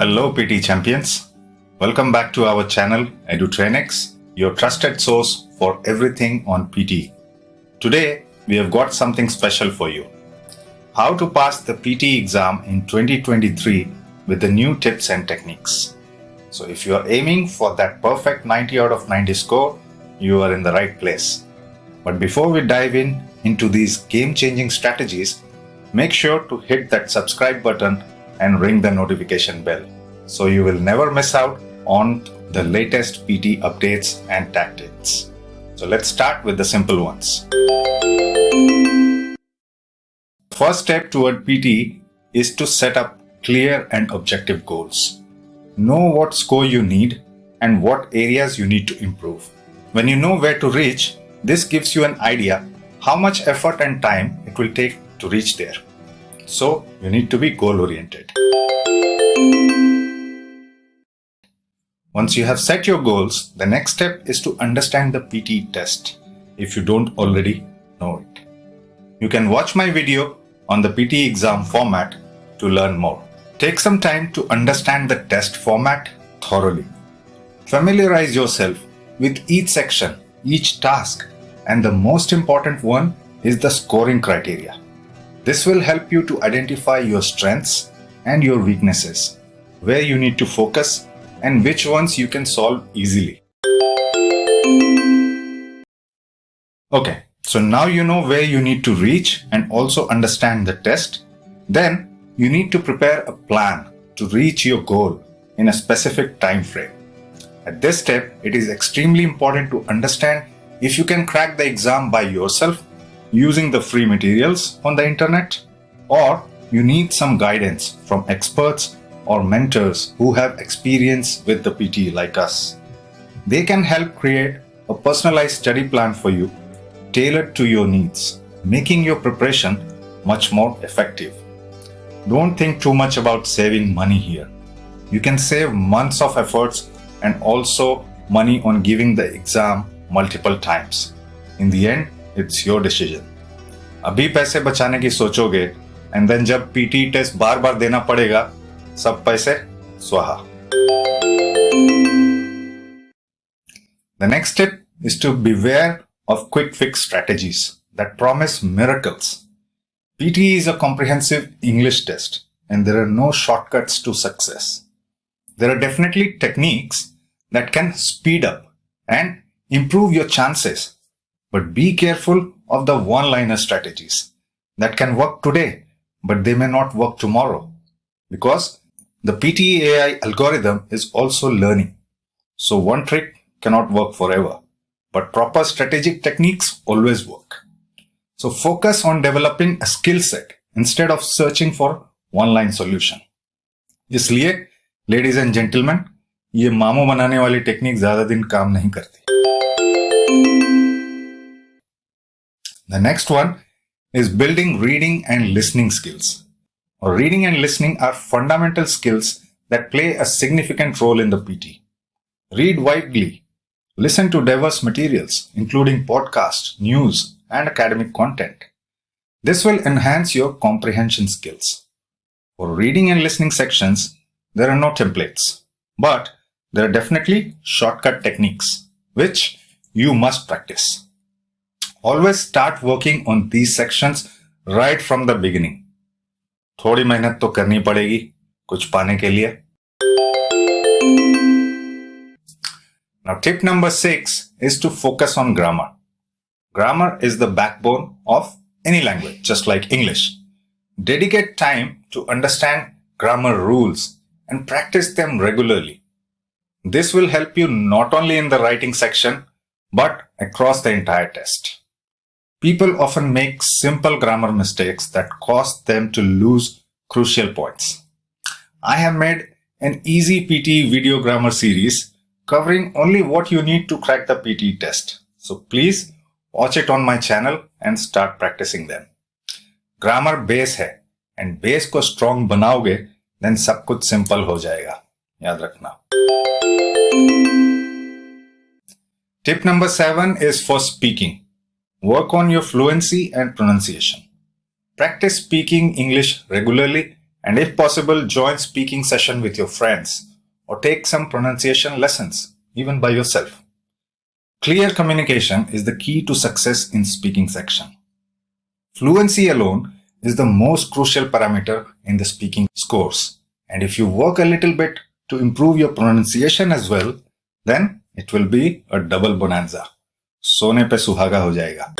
Hello PT champions. Welcome back to our channel Edutrainex, your trusted source for everything on PTE. Today we have got something special for you. How to pass the PTE exam in 2023 with the new tips and techniques. So if you are aiming for that perfect 90 out of 90 score, you are in the right place. But before we dive into these game-changing strategies, make sure to hit that subscribe button and ring the notification bell so you will never miss out on the latest PT updates and tactics. So let's start with the simple ones. First step toward PT is to set up clear and objective goals. Know what score you need and what areas you need to improve. When you know where to reach, this gives you an idea how much effort and time it will take to reach there. So you need to be goal-oriented. Once you have set your goals, the next step is to understand the PTE test if you don't already know it. You can watch my video on the PTE exam format to learn more. Take some time to understand the test format thoroughly. Familiarize yourself with each section, each task, and the most important one is the scoring criteria. This will help you to identify your strengths and your weaknesses, where you need to focus and which ones you can solve easily. Okay, so now you know where you need to reach and also understand the test. Then you need to prepare a plan to reach your goal in a specific time frame. At this step, it is extremely important to understand if you can crack the exam by yourself using the free materials on the internet, or you need some guidance from experts or mentors who have experience with the PTE like us. They can help create a personalized study plan for you, tailored to your needs, making your preparation much more effective. Don't think too much about saving money here. You can save months of efforts and also money on giving the exam multiple times. In the end, it's your decision. अभी पैसे बचाने की सोचोगे and then जब PTE test बार बार देना पड़ेगा, सब पैसे स्वाहा. The next tip is to beware of quick fix strategies that promise miracles. PTE is a comprehensive English test and there are no shortcuts to success. There are definitely techniques that can speed up and improve your chances, but be careful of the one-liner strategies that can work today, but they may not work tomorrow, because the PTE AI algorithm is also learning. So one trick cannot work forever, but proper strategic techniques always work. So focus on developing a skill set instead of searching for one-line solution. इसलिए, ladies and gentlemen, ये मामू बनाने वाली technique ज़्यादा दिन काम नहीं करती. The next one is building reading and listening skills. Reading and listening are fundamental skills that play a significant role in the PT. Read widely. Listen to diverse materials, including podcasts, news, and academic content. This will enhance your comprehension skills. For reading and listening sections, there are no templates, but there are definitely shortcut techniques, which you must practice. Always start working on these sections right from the beginning. थोड़ी मेहनत तो करनी पड़ेगी कुछ पाने के लिए. Now tip number 6 is to focus on grammar. Grammar is the backbone of any language, just like English. Dedicate time to understand grammar rules and practice them regularly. This will help you not only in the writing section, but across the entire test. People often make simple grammar mistakes that cause them to lose crucial points. I have made an easy PTE video grammar series covering only what you need to crack the PTE test. So please watch it on my channel and start practicing them. Grammar base है and base को strong बनाओगे then सब कुछ simple हो जाएगा. याद रखना. Tip number 7 is for speaking. Work on your fluency and pronunciation. Practice speaking English regularly And if possible, join speaking session with your friends or take some pronunciation lessons, even by yourself. Clear communication is the key to success in speaking section. Fluency alone is the most crucial parameter in the speaking scores. And if you work a little bit to improve your pronunciation as well, then it will be a double bonanza. सोने पे सुहागा हो जाएगा.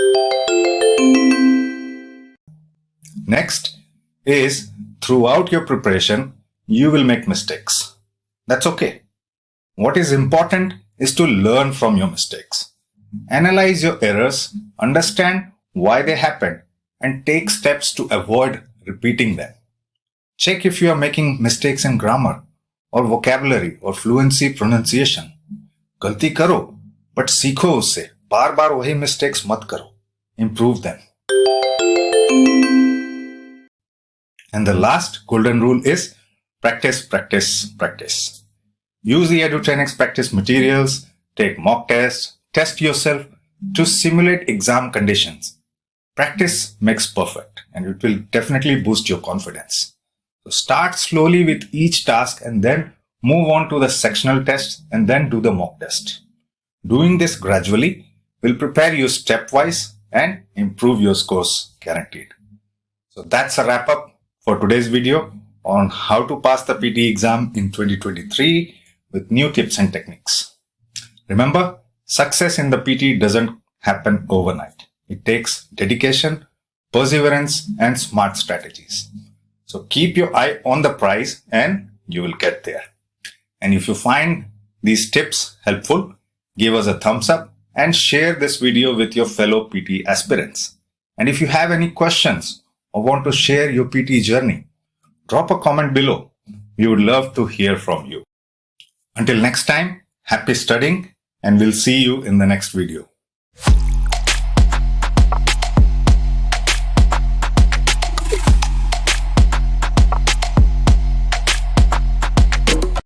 Next is, throughout your preparation, you will make mistakes. That's okay. What is important is to learn from your mistakes. Analyze your errors, understand why they happened, and take steps to avoid repeating them. Check if you are making mistakes in grammar or vocabulary or fluency pronunciation. गलती करो, but सीखो उससे. बार बार वही mistakes मत करो. Improve them. And the last golden rule is practice, practice, practice. Use the Edutrainex practice materials, take mock tests, test yourself to simulate exam conditions. Practice makes perfect, and it will definitely boost your confidence. So start slowly with each task and then move on to the sectional test and then do the mock test. Doing this gradually will prepare you stepwise and improve your scores guaranteed. So that's a wrap up for today's video on how to pass the PTE exam in 2023 with new tips and techniques. Remember, success in the PTE doesn't happen overnight. It takes dedication, perseverance, and smart strategies. So keep your eye on the prize and you will get there. And if you find these tips helpful, give us a thumbs up and share this video with your fellow PTE aspirants. And if you have any questions or want to share your PTE journey, drop a comment below. We would love to hear from you. Until next time, happy studying, and we'll see you in the next video.